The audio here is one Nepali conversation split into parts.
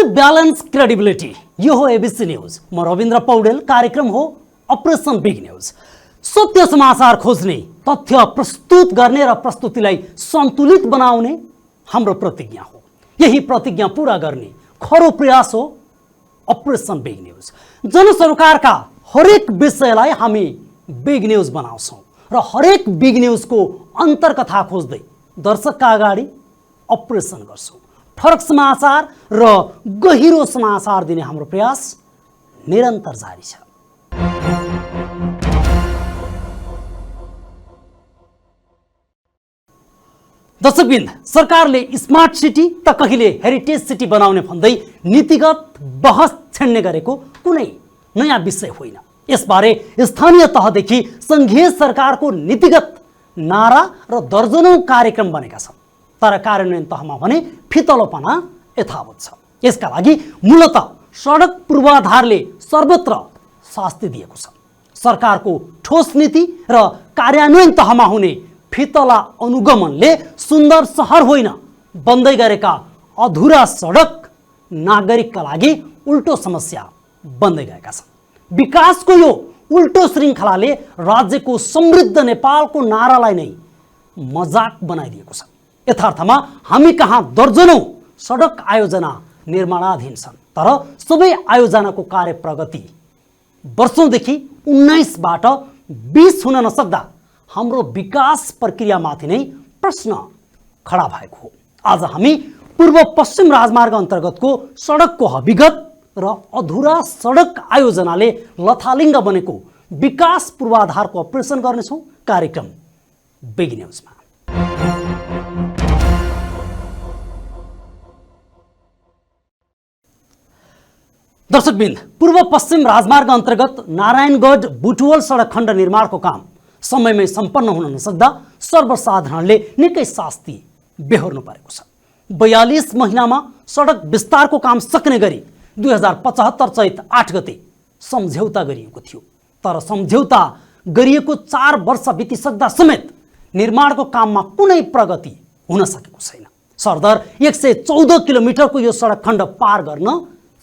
Balance credibility. यो हो एबीसी न्यूज। म रविन्द्र पौडेल। कार्यक्रम हो अपरेसन बिग न्यूज। सत्य समाचार खोज्ने, तथ्य प्रस्तुत गर्ने र प्रस्तुतिलाई सन्तुलित बनाउने हाम्रो प्रतिज्ञा हो। यही प्रतिज्ञा पूरा गर्ने खरो प्रयास हो अपरेसन बिग न्यूज। जनसरोकारका हरेक विषयलाई हामी बिग न्यूज बनाउँछौँ र हरेक बिग न्यूजको अन्तर्कथा खोज्दै दर्शकका अगाडि अपरेसन गर्छौँ। फरक समाचार र गहिरो समाचार दिने हाम्रो प्रयास निरन्तर जारी छ। दर्शकबिन्द, सरकारले स्मार्ट सिटी त कहिले हेरिटेज सिटी बनाउने भन्दै नीतिगत बहस छेड्ने गरेको कुनै नयाँ विषय होइन। यसबारे स्थानीय तहदेखि सङ्घीय सरकारको नीतिगत नारा र दर्जनौं कार्यक्रम बनेका छन्, तर कार्यान्वयन तहमा भने फितलोपना यथावत छ। यसका लागि मूलतः सडक पूर्वाधारले सर्वत्र शास्ति दिएको छ। सरकारको ठोस नीति र कार्यान्वयन तहमा हुने फितला अनुगमनले सुन्दर सहर होइन, बन्दै गरेका अधुरा सडक नागरिकका लागि उल्टो समस्या बन्दै गएका छन्। विकासको यो उल्टो श्रृङ्खलाले राज्यको समृद्ध नेपालको नारालाई नै मजाक बनाइदिएको छ। यथार्थमा हामी कहाँ दर्जनौं सडक आयोजना निर्माणाधीन छन्, तर सबै आयोजनाको कार्य प्रगति वर्षौंदेखि 19बाट 20 हुन नसक्दा हाम्रो विकास प्रक्रियामाथि नै प्रश्न खडा भएको हो। आज हामी पूर्व पश्चिम राजमार्ग अन्तर्गतको सडकको हविगत र अधुरा सडक आयोजनाले लथालिङ्ग बनेको विकास पूर्वाधारको अपरेसन गर्नेछौँ कार्यक्रम बिग न्यूजमा। दर्शकबिन्द, पूर्व पश्चिम राजमार्ग अन्तर्गत नारायणगढ बुटवल सडक खण्ड निर्माणको काम समयमै सम्पन्न हुन नसक्दा सर्वसाधारणले निकै शास्ति बेहोर्नु परेको छ। 42 महिनामा सडक विस्तारको काम सक्ने गरी 2075 चैत 8 गते सम्झौता गरिएको थियो, तर सम्झौता गरिएको 4 वर्ष बितिसक्दा समेत निर्माणको काममा कुनै प्रगति हुन सकेको छैन। सरदर 114 किलोमिटरको यो सडक खण्ड पार गर्न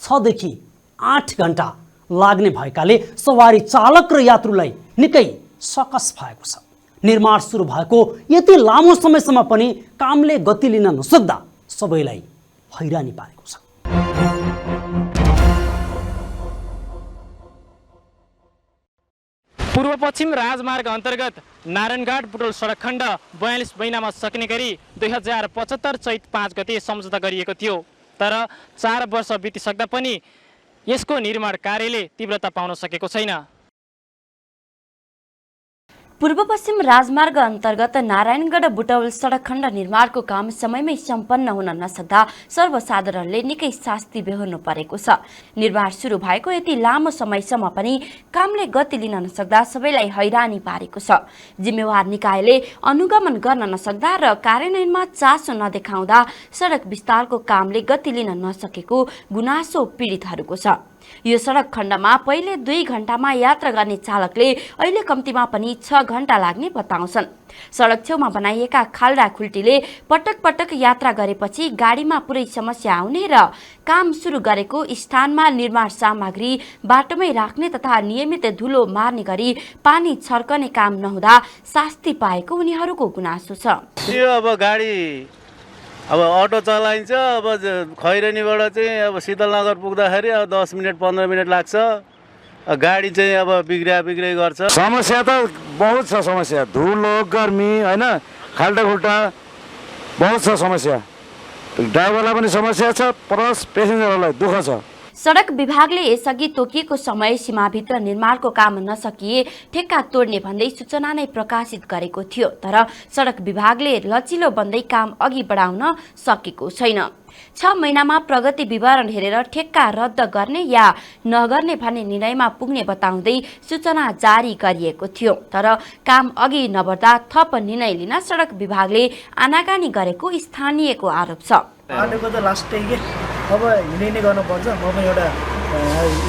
6 देखि 8 घण्टा लाग्ने भएकाले सवारी चालक र यात्रुलाई निकै सकस भएको छ। निर्माण सुरु भएको यति लामो समयसम्म पनि कामले गति लिन नसक्दा सबैलाई हैरानी पारेको छ। पूर्व पश्चिम राजमार्ग अन्तर्गत नारायणघाट बुटवल सडक खण्ड 42 महिनामा सक्ने गरी 2075 चैत 5 गते सम्झौता गरिएको थियो, तर 4 वर्ष बितिसक्दा पनि यसको निर्माण कार्यले तीव्रता पाउन सकेको छैन। पूर्व पश्चिम राजमार्ग अन्तर्गत नारायणगढ बुटवल सडक खण्ड निर्माणको काम समयमै सम्पन्न हुन नसक्दा सर्वसाधारणले निकै शास्ति बेहोर्नु परेको छ। निर्माण सुरु भएको यति लामो समयसम्म पनि कामले गति लिन नसक्दा सबैलाई हैरानी पारेको छ। जिम्मेवार निकायले अनुगमन गर्न नसक्दा र कार्यान्वयनमा चासो नदेखाउँदा सडक विस्तारको कामले गति लिन नसकेको गुनासो पीडितहरूको छ। यो सडक खण्डमा पहिले 2 घण्टामा यात्रा गर्ने चालकले अहिले कम्तीमा पनि 6 घण्टा लाग्ने बताउँछन्। सडक छेउमा बनाइएका खाल्डा खुल्टीले पटक पटक यात्रा गरेपछि गाडीमा पुरै समस्या आउने र काम सुरु गरेको स्थानमा निर्माण सामग्री बाटोमै राख्ने तथा नियमित धुलो मार्ने गरी पानी छर्कने काम नहुँदा शास्ति पाएको उनीहरूको गुनासो छ। अब गाडी अटो चलाइन्छ, अब खैरेनीबाट चाहिँ अब शीतलनगर पुग्दाखेरि अब 10 मिनट 15 मिनट लाग्छ। गाडी चाहिँ अब बिग्रिया गर्छ। समस्या त बहुत छ। समस्या धुलो गर्मी होइन, खाल्टाखुल्टा बहुत छ समस्या। ड्राइभरलाई पनि समस्या छ, प्लस पेसेन्जरहरूलाई दुःख छ। सडक विभागले यसअघि तोकिएको समय सीमाभित्र निर्माणको काम नसकिए ठेक्का तोड्ने भन्दै सूचना नै प्रकाशित गरेको थियो, तर सडक विभागले लचिलो बन्दै काम अघि बढाउन सकेको छैन। 6 महिनामा प्रगति विवरण हेरेर ठेक्का रद्द गर्ने या नगर्ने भन्ने निर्णयमा पुग्ने बताउँदै सूचना जारी गरिएको थियो, तर काम अघि नबढ्दा थप निर्णय लिन सडक विभागले आनाकानी गरेको स्थानीयको आरोप छ। आटोको त लास्टै के अब हिँड्ने गर्नुपर्छ। म पनि एउटा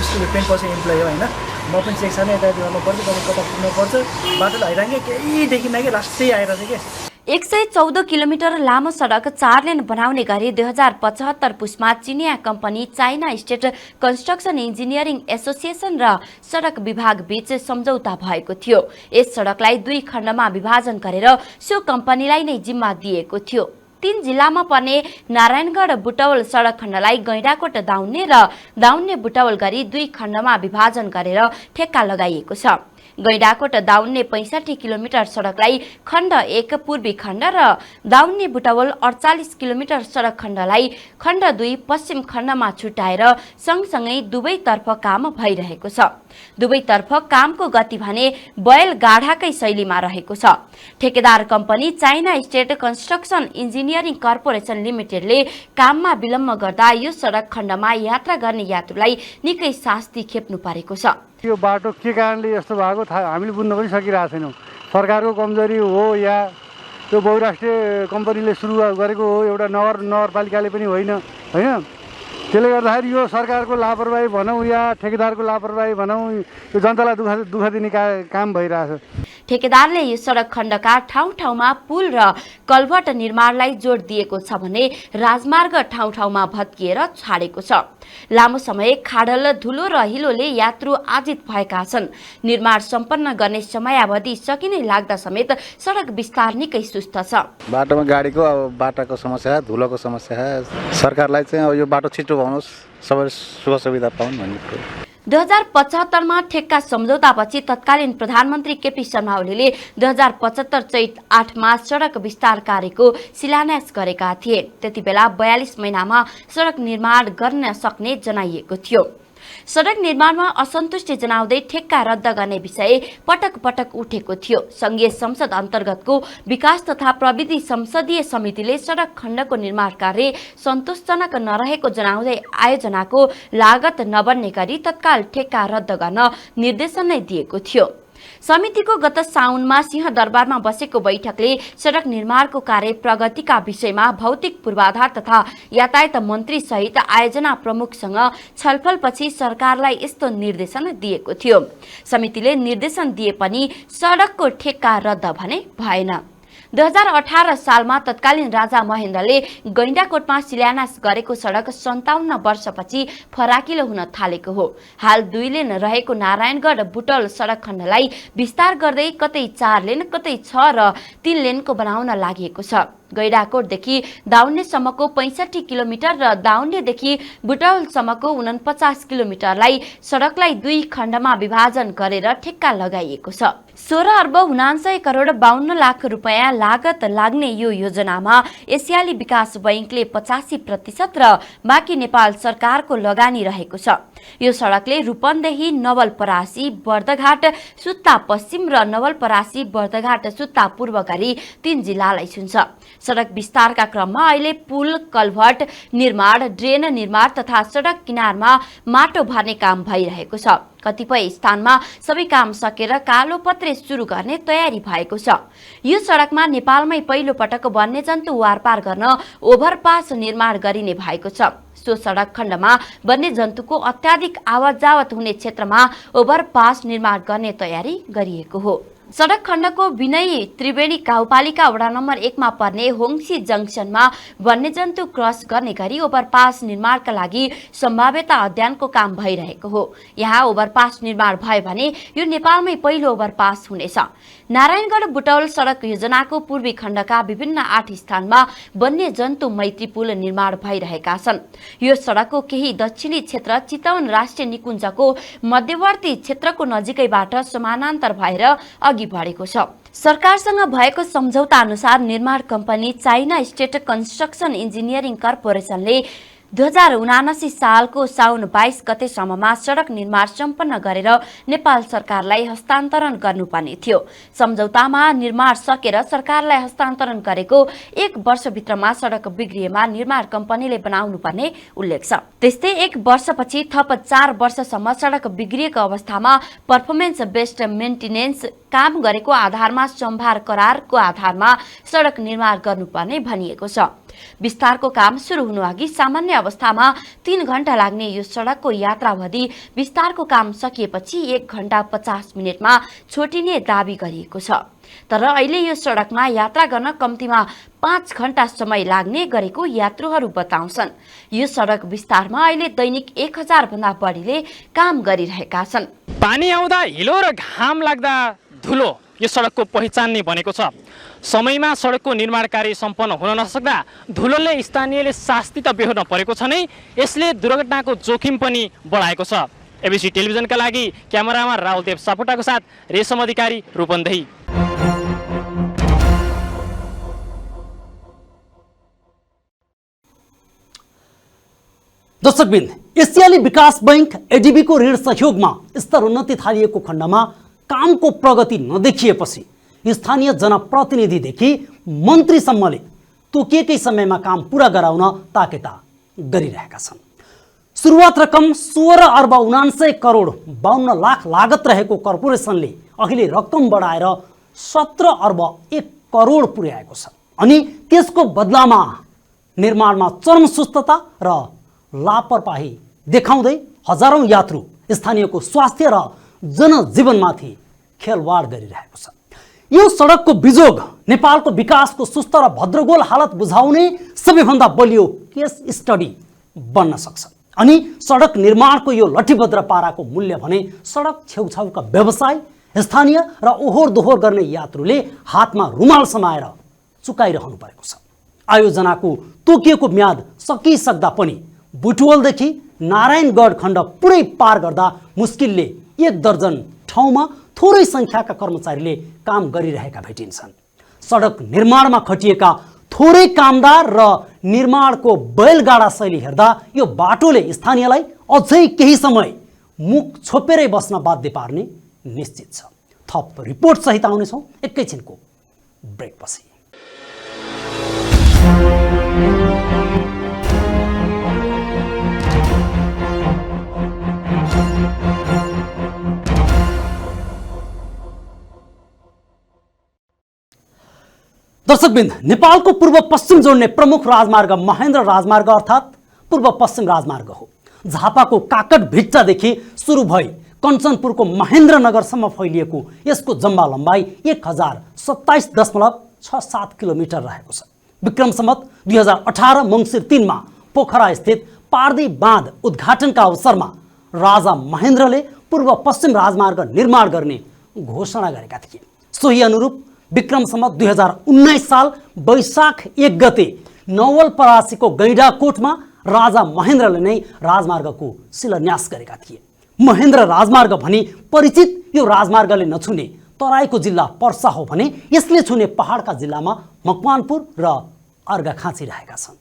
स्कुल 10% इम्प्लोइ हो होइन, म पनि सेक्सन यता गर्नुपर्छ, कता पुग्नुपर्छ। बाटोलाई हैरान केही देखिन्न कि लास्टै आएर चाहिँ के 114 किलोमिटर लामो सडक 4 लेन बनाउने गरी 2075 पुसमा चिनिया company China State Construction engineering association र सडक विभाग बीच सम्झौता भएको थियो। यस सडकलाई 2 खण्डमा विभाजन गरेर सो कम्पनीलाई नै जिम्मा दिएको थियो। 3 जिल्लामा पर्ने नारायणगढ बुटवल सडक खण्डलाई गैंडाकोट दाउन्ने र दाउन्ने बुटवल गरी 2 खण्डमा विभाजन गरेर ठेक्का लगाइएको छ। गैंडाकोट दाउन्ने 65 किलोमिटर सडकलाई खण्ड 1 पूर्वी खण्ड र दाउन्ने बुटवल 48 किलोमिटर सडक खण्डलाई खण्ड 2 पश्चिम खण्डमा छुट्याएर सँगसँगै दुवैतर्फ काम भइरहेको छ। दुवैतर्फ कामको गति भने बैलगाडाकै शैलीमा रहेको छ। ठेकेदार company China State Construction Engineering Corporation लिमिटेडले काममा विलम्ब गर्दा यो सडक खण्डमा यात्रा गर्ने यात्रुलाई निकै शास्ति खेप्नु परेको छ। यो बाटो के कारणले यस्तो भएको हामीले बुझ्न पनि सकिरहेको छैनौँ। सरकारको कमजोरी हो या त्यो बहुराष्ट्रिय कम्पनीले सुरु गरेको हो, एउटा नगरपालिकाले पनि होइन होइन। त्यसले गर्दाखेरि यो सरकारको लापरवाही भनौँ या ठेकेदारको लापरवाही भनौँ, यो जनतालाई दुःख दिने काम भइरहेछ। ठेकेदारले यो सडक खण्डका ठाउँ ठाउँमा पुल र कल्भर्ट निर्माणलाई जोड दिएको छ भने राजमार्ग ठाउँ ठाउँमा भत्किएर छाडेको छ। लामो समय खाडल धुलो र हिलोले यात्रु आजित भएका छन्। निर्माण सम्पन्न गर्ने समयावधि सकिनै लाग्दा समेत सडक विस्तार निकै सुस्त छ। बाटोमा गाडीको अब बाटाको समस्या, धुलोको समस्या, सरकारलाई चाहिँ अब यो बाटो छिटो बनाउनुहोस्, सबै सुख सुविधा पाउन् भन्ने कुरो। 2075 मा ठेक्का सम्झौतापछि तत्कालीन प्रधानमन्त्री केपी शर्मा ओलीले 2075 चैत 8 मा सडक विस्तार कार्यको शिलान्यास गरेका थिए। त्यतिबेला 42 महिनामा सडक निर्माण गर्न सक्ने जनाइएको थियो। सडक निर्माणमा असन्तुष्टि जनाउँदै ठेक्का रद्द गर्ने विषय पटक पटक उठेको थियो। संघीय संसद अन्तर्गतको विकास तथा प्रविधि संसदीय समितिले सडक खण्डको निर्माण कार्य सन्तोषजनक नरहेको जनाउँदै आयोजनाको लागत नबढ्ने गरी तत्काल ठेक्का रद्द गर्न निर्देशन नै दिएको थियो। समितिको गत साउनमा सिंहदरबारमा बसेको बैठकले सडक निर्माणको कार्य प्रगतिका विषयमा भौतिक पूर्वाधार तथा यातायात मन्त्री सहित आयोजना प्रमुखसँग छलफलपछि सरकारलाई यस्तो निर्देशन दिएको थियो। समितिले निर्देशन दिए पनि सडकको ठेक्का रद्द भने भएन। 2018 सालमा तत्कालीन राजा महेन्द्रले गैंडाकोटमा शिलान्यास गरेको सडक 57 वर्षपछि फराकिलो हुन थालेको हो। हाल 2 लेन रहेको नारायणगढ बुटवल सडक खण्डलाई विस्तार गर्दै कतै 4 लेन कतै 6 र 3 लेनको बनाउन लागि छ। गैंडाकोटदेखि दाउन्नेसम्मको 65 किलोमिटर र दाउन्नेदेखि बुटवलसम्मको 49 किलोमिटरलाई सडकलाई 2 खण्डमा विभाजन गरेर ठेक्का लगाइएको छ। 16 अर्ब 49 करोड 52 लाख रुपैयाँ लागत लाग्ने यो योजनामा एसियाली विकास बैंकले 85% र बाँकी नेपाल सरकारको लगानी रहेको छ। यो सडकले रूपन्देही नवलपरासी बर्दघाट सुत्ता पश्चिम र नवलपरासी बर्दघाट सुत्ता पूर्व गरी 3 जिल्लालाई छुन्छ। सडक विस्तारका क्रममा अहिले पुल, कल्भर्ट निर्माण, ड्रेन निर्माण तथा सडक किनारमा माटो भर्ने काम भइरहेको छ। कतिपय स्थानमा सबै काम सकेर कालोपत्रे सुरु गर्ने तयारी भएको छ। यो सडकमा नेपालमै पहिलो पटक वन्यजन्तु वारपार गर्न ओभरपास निर्माण गरिने भएको छ। सो सडक खण्डमा वन्यजन्तुको अत्याधिक आवत जावत हुने क्षेत्रमा ओभरपास निर्माण गर्ने तयारी गरिएको हो। सडक खण्डको विनयी त्रिवेणी गाउँपालिका वडा नम्बर 1 मा पर्ने होङसी जंक्सनमा वन्यजन्तु क्रस गर्ने गरी ओभरपास निर्माणका लागि सम्भाव्यता अध्ययनको काम भइरहेको हो। यहाँ ओभरपास निर्माण भयो भने यो नेपालमै पहिलो ओभरपास हुनेछ। नारायणगढ बुटवल सडक योजनाको पूर्वी खण्डका विभिन्न 8 स्थानमा वन्यजन्तु मैत्री पुल निर्माण भइरहेका छन्। यो सडकको केही दक्षिणी क्षेत्र चितवन राष्ट्रिय निकुञ्जको मध्यवर्ती क्षेत्रको नजिकैबाट समानान्तर भएर अघि बढेको छ। सरकारसँग भएको सम्झौता अनुसार निर्माण company China State Construction Engineering कर्पोरेसनले 2079 सालको साउन 22 गतेसम्ममा सडक निर्माण सम्पन्न गरेर नेपाल सरकारलाई हस्तान्तरण गर्नुपर्ने थियो। सम्झौतामा निर्माण सकेर सरकारलाई हस्तान्तरण गरेको 1 वर्षभित्रमा सडक बिग्रिएमा निर्माण कम्पनीले बनाउनु पर्ने उल्लेख छ। त्यस्तै 1 वर्षपछि थप 4 वर्षसम्म सडक बिग्रिएको अवस्थामा पर्फर्मेन्स बेस्ड मेन्टेनेन्स काम गरेको आधारमा सम्भार करारको आधारमा सडक निर्माण गर्नुपर्ने भनिएको छ। विस्तारको काम सुरु हुनुअघि सामान्य अवस्थामा 3 घण्टा लाग्ने यो सडकको यात्रावधि विस्तारको काम सकिएपछि 1 घण्टा 50 मिनेटमा छोटिने दाबी गरिएको छ। तर अहिले यो सडकमा यात्रा गर्न कम्तीमा 5 घण्टा समय लाग्ने गरेको यात्रुहरू बताउँछन्। यो सडक विस्तारमा अहिले दैनिक 1000 भन्दा बढीले काम गरिरहेका छन्। पानी आउँदा हिलो र घाम लाग्दा धुलो यो सडकको पहिचान नै बनेको छ। समयमा सडकको निर्माण कार्य सम्पन्न हुन नसक्दा धुलोले स्थानीयले शास्ति त बेहोर्न परेको छ नै, यसले दुर्घटनाको जोखिम पनि बढाएको छ। एबिसी टेलिभिजनका लागि क्यामेरामा राहुलदेव सापकोटाको साथ रेशम अधिकारी रूपन्देही। दर्शकबिन, एसियाली विकास बैंक एडिबीको ऋण सहयोगमा स्तरोन्नति थालिएको खण्डमा कामको प्रगति नदेखिएपछि स्थानीय जनप्रतिनिधिदेखि मन्त्रीसम्मले तोकिएकै समयमा काम पूरा गराउन ताकेता गरिरहेका छन्। सुरुवात रकम 16 अर्ब 79 करोड 52 लाख लागत रहेको कर्पोरेसनले अहिले रकम बढाएर 17 अर्ब 1 करोड पुर्याएको छ। अनि त्यसको बदलामा निर्माणमा चरम सुस्तता र लापरवाही देखाउँदै हजारौं यात्रु स्थानीयको स्वास्थ्य र जनजीवनमाथि खेलवाड गरिरहेको छ। यो सडकको बिजोग नेपालको विकासको सुस्त र भद्रगोल हालत बुझाउने सबैभन्दा बलियो केस स्टडी बन्न सक्छ। अनि सडक निर्माणको यो लठीभद्र पाराको मूल्य भने सडक छेउछाउका व्यवसाय, स्थानीय र ओहोर दोहोर गर्ने यात्रुले हातमा रुमाल समाएर चुकाइरहनु परेको छ। आयोजनाको तोकिएको म्याद सकिसक्दा पनि बुटवलदेखि नारायणगढ खण्ड पुरै पार गर्दा मुस्किलले 1 दर्जन ठाउँमा थोरै संख्याका कर्मचारीले काम गरिरहेका भेटिन्छन्। सडक निर्माणमा खटिएका थोरै कामदार र निर्माणको बैलगाडा शैली हेर्दा यो बाटोले स्थानीयलाई अझै केही समय मुख छोपेरै बस्न बाध्य पार्ने निश्चित छ। थप रिपोर्ट सहित आउनेछौँ एकैछिनको ब्रेकपछि। दर्शकबिन, नेपालको पूर्व पश्चिम जोड्ने प्रमुख राजमार्ग महेन्द्र राजमार्ग अर्थात् पूर्व पश्चिम राजमार्ग हो। झापाको काकट भिट्टादेखि सुरु भई कञ्चनपुरको महेन्द्रनगरसम्म फैलिएको यसको जम्मा लम्बाइ 1027.67 किलोमिटर रहेको छ। विक्रम सम्वत 2018 मङ्सिर 3 मा पोखरा स्थित पार्दी बाँध उद्घाटनका अवसरमा राजा महेन्द्रले पूर्व पश्चिम राजमार्ग निर्माण गर्ने घोषणा गरेका थिए। सोही अनुरूप विक्रम सम्वत 2019 साल वैशाख 1 गते नवलपरासीको गैंडाकोटमा राजा महेन्द्रले नै राजमार्गको शिलान्यास गरेका थिए। महेन्द्र राजमार्ग भनी परिचित यो राजमार्गले नछुने तराईको जिल्ला पर्सा हो भने यसले छुने पहाडका जिल्लामा मकवानपुर र अर्घाखाँची रहेका छन्।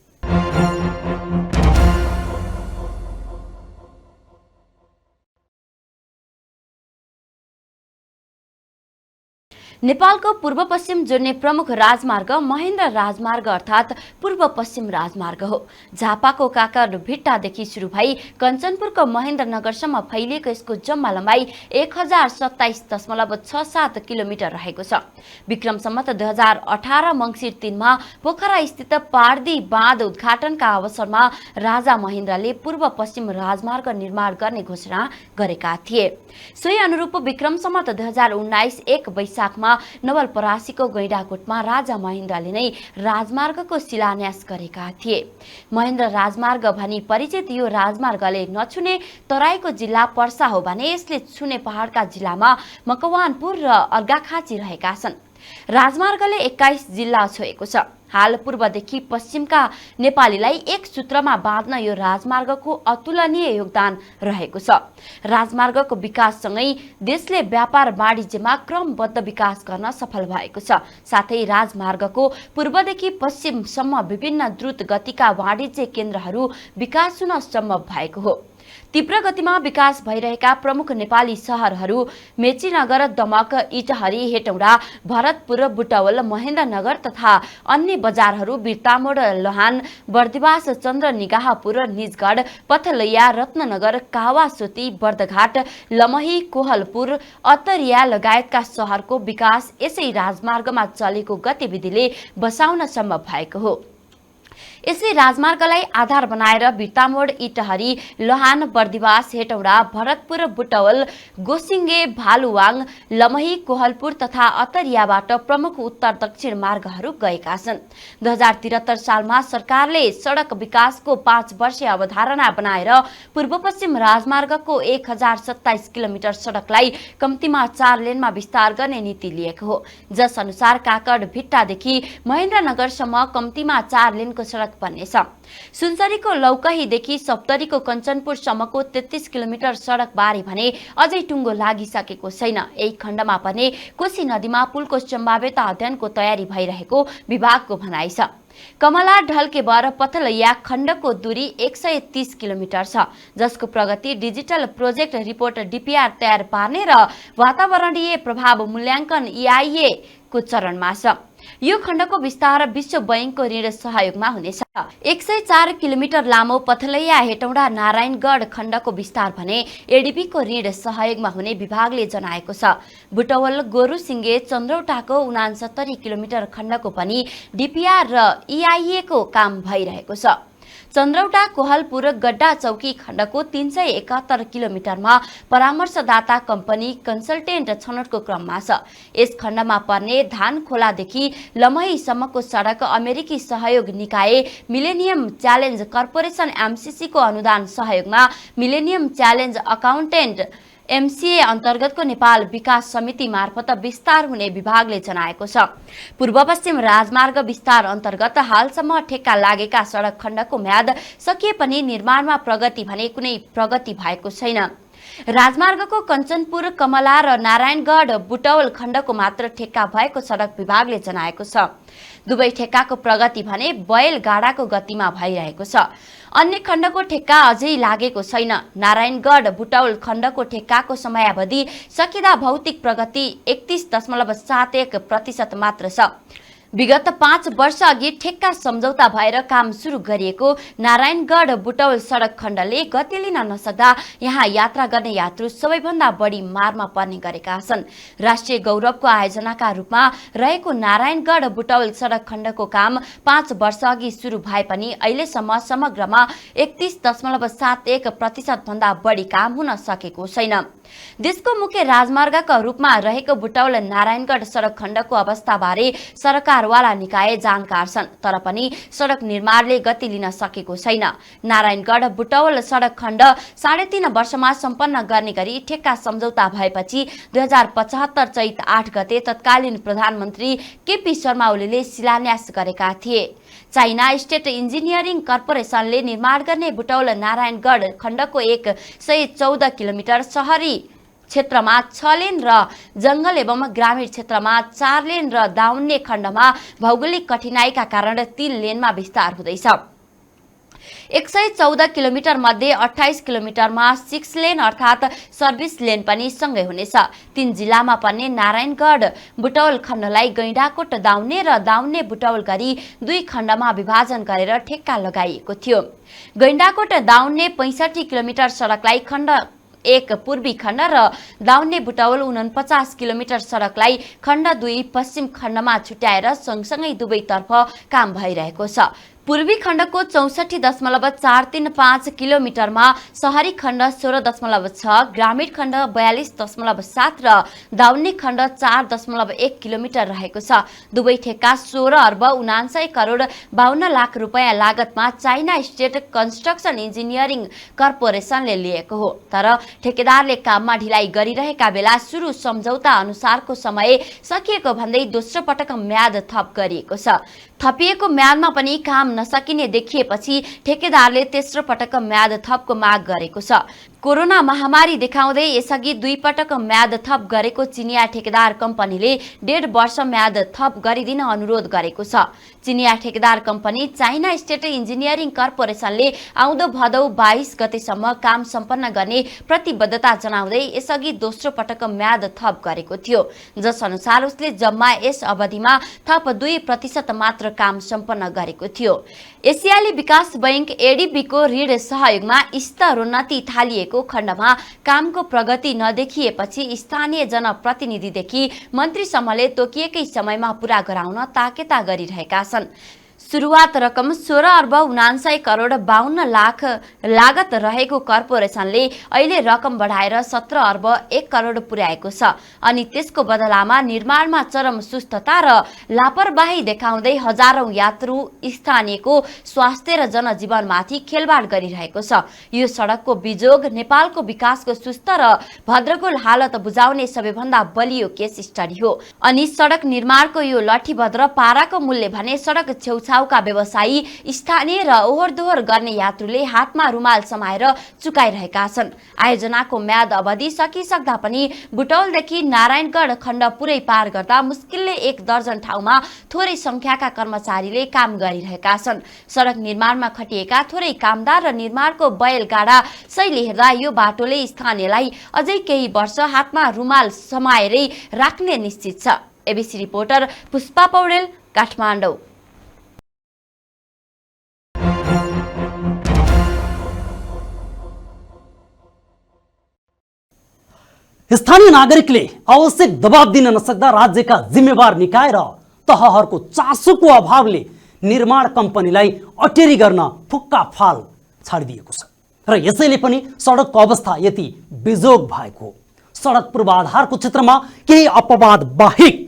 नेपालको पूर्व पश्चिम जोड्ने प्रमुख राजमार्ग महेन्द्र राजमार्ग अर्थात् पूर्व पश्चिम राजमार्ग हो। झापाको काकट भिट्टादेखि सुरु भई कञ्चनपुरको महेन्द्रनगरसम्म फैलिएको यसको जम्मा लम्बाइ 1027.67 किलोमिटर रहेको छ। विक्रम सम्वत 2018 मङ्सिर 3 मा पोखरा स्थित पार्दी बाँध उद्घाटनका अवसरमा राजा महेन्द्रले पूर्व पश्चिम राजमार्ग निर्माण गर्ने घोषणा गरेका थिए। सोही अनुरूप विक्रम सम्वत 2019 1 वैशाखमा नवलपरासीको गैंडाकोटमा राजा महेन्द्रले नै राजमार्गको शिलान्यास गरेका थिए। महेन्द्र राजमार्ग भनी परिचित यो राजमार्गले नछुने तराईको जिल्ला पर्सा हो भने यसले छुने पहाडका जिल्लामा मकवानपुर र अर्घाखाँची रहेका छन्। राजमार्गले 21 जिल्ला छोएको छ। हाल पूर्वदेखि पश्चिमका नेपालीलाई एक सूत्रमा बाँध्न यो राजमार्गको अतुलनीय योगदान रहेको छ। राजमार्गको विकाससँगै देशले व्यापार वाणिज्यमा क्रमबद्ध विकास गर्न सफल भएको छ। साथै राजमार्गको पूर्वदेखि पश्चिमसम्म विभिन्न द्रुत गतिका वाणिज्य केन्द्रहरू विकास हुन सम्भव भएको हो। तीव्र गतिमा विकास भइरहेका प्रमुख नेपाली सहरहरू मेचीनगर, दमक, इटहरी, हेटौडा, भरतपुर, बुटवल, महेन्द्रनगर तथा अन्य बजारहरू बिर्तामोड, लहान, बर्दिवास, चन्द्रनिगाहपुर, निजगढ, पथलैया, रत्ननगर, कावासोती, बर्दघाट, लमही, कोहलपुर, अत्तरिया लगायतका सहरको विकास यसै राजमार्गमा चलेको गतिविधिले बसाउन सम्भव भएको हो। यसै राजमार्गलाई आधार बनाएर बिर्तामोड, इटहरी, लहान, बर्दिवास, हेटौडा, भरतपुर, बुटवल, गोसिङ्गे, भालुवाङ, लमही, कोहलपुर तथा अतरियाबाट प्रमुख उत्तर दक्षिण मार्गहरू गएका छन्। 2073 सालमा सरकारले सडक विकासको 5 वर्षीय अवधारणा बनाएर पूर्व पश्चिम राजमार्गको 1027 किलोमिटर सडकलाई कम्तीमा 4 लेनमा विस्तार गर्ने नीति लिएको हो, जस अनुसार काकड भिट्टादेखि महेन्द्रनगरसम्म कम्तीमा 4 लेनको सडक बन्नेछ। सुनसरीको लौकहीदेखि सप्तरीको कञ्चनपुरसम्मको 33 किलोमिटर सडक बारे भने अझै टुङ्गो लागिसकेको छैन। यही खण्डमा पनि कोशी नदीमा पुलको सम्भाव्यता अध्ययनको तयारी भइरहेको विभागको भनाइ छ। कमला ढल्के बर पथलैया खण्डको दूरी 130 किलोमिटर छ, जसको प्रगति डिजिटल प्रोजेक्ट रिपोर्ट DPR तयार पार्ने र वातावरणीय प्रभाव मूल्याङ्कन EIA को चरणमा छ। यो खण्डको विस्तार विश्व बैंकको ऋण सहयोगमा हुनेछ। 104 किलोमिटर लामो पथलैया हेटौडा नारायणगढ खण्डको विस्तार भने ADB को ऋण सहयोगमा हुने विभागले जनाएको छ। बुटवल, गोरुसिङ्गे, चन्द्रौटाको 69 किलोमिटर खण्डको पनि DPR र EIA को काम भइरहेको छ। चन्द्रौटा, कोहलपुर, गड्डा चौकी खण्डको 371 किलोमिटरमा परामर्शदाता कम्पनी कन्सल्टेन्ट छनौटको क्रममा छ। यस खण्डमा पर्ने धानखोलादेखि लमहीसम्मको सडक अमेरिकी सहयोग निकाय मिलेनियम च्यालेन्ज कर्पोरेसन MCC को अनुदान सहयोगमा मिलेनियम च्यालेन्ज अकाउन्टेन्ट MCA अन्तर्गतको नेपाल विकास समिति मार्फत विस्तार हुने विभागले जनाएको छ। पूर्व पश्चिम राजमार्ग विस्तार अन्तर्गत हालसम्म ठेक्का लागेका सडक खण्डको म्याद सकिए पनि निर्माणमा प्रगति भने कुनै प्रगति भएको छैन। राजमार्गको कञ्चनपुर, कमला र नारायणगढ, बुटवल खण्डको मात्र ठेक्का भएको सडक विभागले जनाएको छ। दुवै ठेक्काको प्रगति भने बैलगाडाको गतिमा भइरहेको छ। अन्य खण्डको ठेक्का अझै लागेको छैन। नारायणगढ, बुटवल खण्डको ठेक्काको समयावधि सकिँदा भौतिक प्रगति 31.71% मात्र छ। विगत 5 वर्ष अघि ठेक्का सम्झौता भएर काम सुरु गरिएको नारायणगढ बुटवल सडक खण्डले गति लिन नसक्दा यहाँ यात्रा गर्ने यात्रु सबैभन्दा बढी मारमा पर्ने गरेका छन्। राष्ट्रिय गौरवको आयोजनाका रूपमा रहेको नारायणगढ बुटवल सडक खण्डको काम 5 वर्ष अघि सुरु भए पनि अहिलेसम्म समग्रमा 31.71% भन्दा बढी काम हुन सकेको छैन। देशको मुख्य राजमार्गका रूपमा रहेको बुटवल नारायणगढ सडक खण्डको अवस्थाबारे सरकारवाला निकाय जानकार छन्, तर पनि सडक निर्माणले गति लिन सकेको छैन। नारायणगढ बुटवल सडक खण्ड 3.5 वर्षमा सम्पन्न गर्ने गरी ठेक्का सम्झौता भएपछि 2075 चैत 8 गते तत्कालीन प्रधानमन्त्री KP शर्मा ओलीले शिलान्यास गरेका थिए। चाइना स्टेट इन्जिनियरिङ कर्पोरेसनले निर्माण गर्ने बुटवल नारायणगढ खण्डको 114 किलोमिटर शहरी क्षेत्रमा 6 लेन र जंगल एवं ग्रामीण क्षेत्रमा 4 लेन र दाउन्ने खण्डमा भौगोलिक कठिनाइका कारण 3 लेनमा विस्तार हुँदैछ। 114 किलोमिटर मध्ये 28 किलोमिटरमा 6 लेन अर्थात् सर्भिस लेन पनि सँगै हुनेछ। 3 जिल्लामा पर्ने नारायणगढ बुटवल खण्डलाई गैंडाकोट दाउन्ने र दाउन्ने बुटवल गरी 2 खण्डमा विभाजन गरेर ठेक्का लगाइएको थियो। गैंडाकोट दाउन्ने 65 किलोमिटर सडकलाई खण्ड 1 पूर्वी खण्ड र दाउन्ने बुटवल 49 किलोमिटर सडकलाई खण्ड 2 पश्चिम खण्डमा छुट्याएर सँगसँगै दुवैतर्फ काम भइरहेको छ। पूर्वी खण्डको 64.435 किलोमिटरमा शहरी खण्ड 16.6, ग्रामीण खण्ड 42.7 र दाउन्ने खण्ड 4.1 किलोमिटर रहेको छ। दुवै ठेक्का 16 अर्ब 79 करोड 52 लाख रुपैयाँ लागतमा चाइना स्टेट कन्स्ट्रक्सन इन्जिनियरिङ कर्पोरेसनले लिएको हो। तर ठेकेदारले काममा ढिलाइ गरिरहेका बेला सुरु सम्झौता अनुसारको समय सकिएको भन्दै दोस्रो पटक म्याद थप गरिएको छ। थपिएको म्यादमा पनि काम नसकिने देखिएपछि ठेकेदारले तेस्रो पटक म्याद थपको माग गरेको छ। कोरोना महामारी देखाउँदै यसअघि 2 पटक म्याद थप गरेको चिनिया ठेकेदार कम्पनीले 1.5 वर्ष म्याद थप गरिदिन अनुरोध गरेको छ। चिनिया ठेकेदार कम्पनी चाइना स्टेट इन्जिनियरिङ कर्पोरेसनले आउँदो भदौ 22 गतेसम्म काम सम्पन्न गर्ने प्रतिबद्धता जनाउँदै यसअघि दोस्रो पटक म्याद थप गरेको थियो, जस अनुसार उसले जम्मा यस अवधिमा थप 2% मात्र काम सम्पन्न गरेको थियो। एसियाली विकास बैंक ADB को ऋण सहयोगमा स्तरोन्नति थालिएको खण्डमा कामको प्रगति नदेखिएपछि स्थानीय जनप्रतिनिधिदेखि मन्त्रीसम्मले तोकिएकै समयमा पूरा गराउन ताकेता गरिरहेका छन्। सुरुवात रकम 16 अर्ब 79 करोड 52 लाख लागत रहेको कर्पोरेसनले अहिले रकम बढाएर 17 अर्ब 1 करोड पुर्याएको छ। अनि त्यसको बदलामा निर्माणमा चरम सुस्तता र लापरवाही देखाउँदै हजारौं यात्रु स्थानीयको स्वास्थ्य र जनजीवनमाथि खेलवाड गरिरहेको छ। यो सडकको बिजोग नेपालको विकासको सुस्त र भद्रगोल हालत बुझाउने सबैभन्दा बलियो केस स्टडी हो। अनि सडक निर्माणको यो लठीभद्र पाराको मूल्य भने सडक छेउछाउका व्यवसायी, स्थानीय र ओहोरदोहोर गर्ने यात्रुले हातमा रुमाल समाएर चुकाइरहेका छन्। आयोजनाको म्याद अवधि सकिसक्दा पनि बुटौलदेखि नारायणगढ खण्ड पुरै पार गर्दा मुस्किलले 1 दर्जन ठाउँमा थोरै संख्याका कर्मचारीले काम गरिरहेका छन्। सडक निर्माणमा खटिएका थोरै कामदार र निर्माणको बैलगाडा शैली हेर्दा यो बाटोले स्थानीयलाई अझै केही वर्ष हातमा रुमाल समाएरै राख्ने निश्चित छ। ABC reporter Pushpa Paudel, Kathmandu. स्थानीय नागरिकले आवश्यक दबाब दिन नसक्दा राज्यका जिम्मेवार निकाय र तहहरूको चासोको अभावले निर्माण कम्पनीलाई अटेरी गर्न फुक्का फाल छाडिदिएको छ र यसैले पनि सडकको अवस्था यति बिजोग भएको। सडक पूर्वाधारको क्षेत्रमा केही अपवाद बाहेक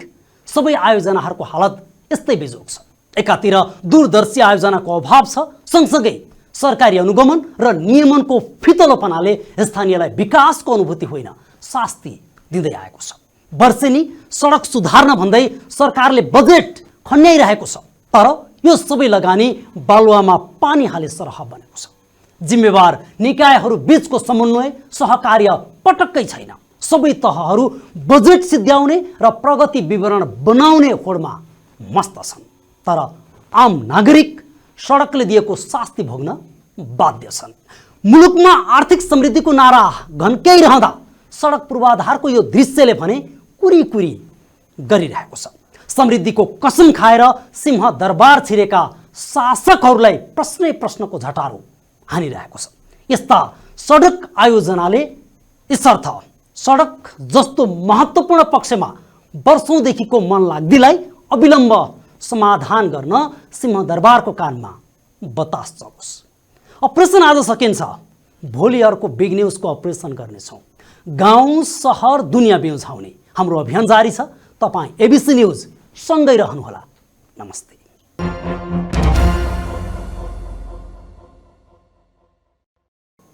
सबै आयोजनाहरूको हालत यस्तै बिजोग छ। एकातिर दूरदर्शी आयोजनाको अभाव छ, सँगसँगै सरकारी अनुगमन र नियमनको फितलोपनाले स्थानीयलाई विकासको अनुभूति होइन शास्ति दिँदै आएको छ। वर्षेनी सडक सुधार्न भन्दै सरकारले बजेट खन्याइरहेको छ, तर यो सबै लगानी बालुवामा पानी हाले सरह बनेको छ। जिम्मेवार निकायहरू बीचको समन्वय सहकार्य पटक्कै छैन। सबै तहहरू बजेट सिद्ध्याउने र प्रगति विवरण बनाउने होडमा मस्त छन्, तर आम नागरिक सडकले दिएको शास्ति भोग्न बाध्य छन्। मुलुकमा आर्थिक समृद्धिको नारा घन्क्याइरहँदा सडक पूर्वाधारको यो दृश्यले भने कुरी गरिरहेको छ। समृद्धिको कसम खाएर सिंह दरबार छिरेका शासकहरूलाई प्रश्नको झटारो हानिरहेको छ। यस्ता सडक आयोजनाले यसर्थ सडक जस्तो महत्त्वपूर्ण पक्षमा वर्षौंदेखिको मन लाग्दीलाई अविलम्ब समाधान गर्न सिंहदरबारको कानमा बतास चलोस्। अपरेसन आज सकिन्छ, भोलि अर्को बिग न्युजको अपरेसन गर्नेछौँ। गाउँ सहर दुनियाँ बिउझाउने हाम्रो अभियान जारी छ। तपाईँ एबिसी न्युज सँगै रहनुहोला। नमस्ते।